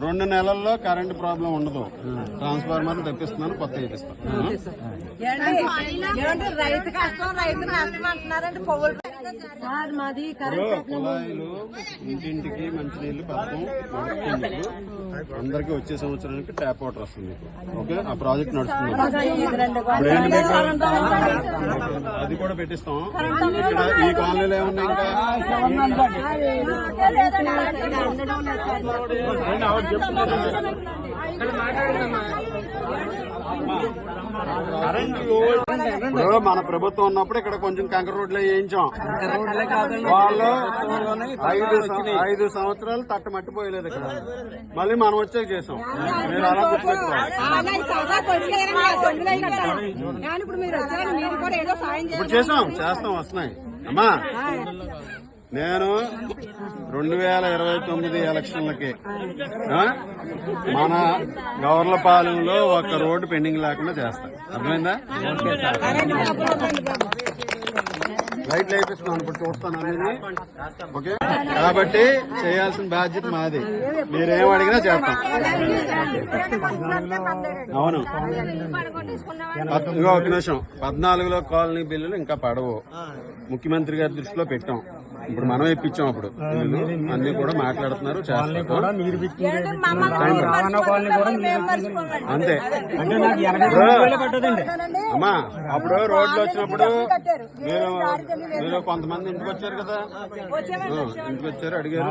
2 నెలల్లో current problem ఉండదు. Transformer తెప్పిస్తున్నాను, కొత్త ఇప్పిస్తాను. రైతు కష్టం, రైతు నష్టం అంటున్నారంటే పొగలు మాది కుళాయిలు ఇంటింటికి మంచినీళ్లు పథకం నడుస్తుంది. అందరికి వచ్చే సంవత్సరానికి ట్యాప్ వాటర్ వస్తుంది. ఓకే, ఆ ప్రాజెక్ట్ నడుస్తుంది. అది కూడా పెట్టిస్తాం. ఇక్కడ ఈ కాలనీలో ఏమన్నా ఇంకా ఇప్పుడు మన ప్రభుత్వం ఉన్నప్పుడు ఇక్కడ కొంచెం కంకర రోడ్లు వేయించాం. వాళ్ళు 5 సంవత్సరాలు తట్ట మట్టిపోయలేదు ఇక్కడ. మళ్ళీ మనం వచ్చే చేసాం. మీరు అలా గుర్తుపెట్టుకోవాలి. ఇప్పుడు చేస్తాం వస్తున్నాయి అమ్మా. నేను 2029 ఎలక్షన్లకి మన గవర్లపాలెంలో ఒక రోడ్డు పెండింగ్ లేకుండా చేస్తా. అర్థమైందా? లైట్లు వేపిస్తున్నాను, ఇప్పుడు చూస్తాను అన్ని. ఓకే, కాబట్టి చేయాల్సిన బాధ్యత మాది. మీరేం అడిగినా చేస్తాం. అవును, ఒక నిమిషం. 14లో కాలనీ బిల్లులు ఇంకా పడవు. ముఖ్యమంత్రి గారి దృష్టిలో పెట్టాం. ఇప్పుడు మనం ఇప్పించాం. అప్పుడు అన్ని కూడా మాట్లాడుతున్నారు, చేస్తారు. అంతే అమ్మా. అప్పుడు రోడ్లు వచ్చినప్పుడు మీరు కొంతమంది ఇంటికి వచ్చారు కదా, ఇంటికి వచ్చారు, అడిగారు.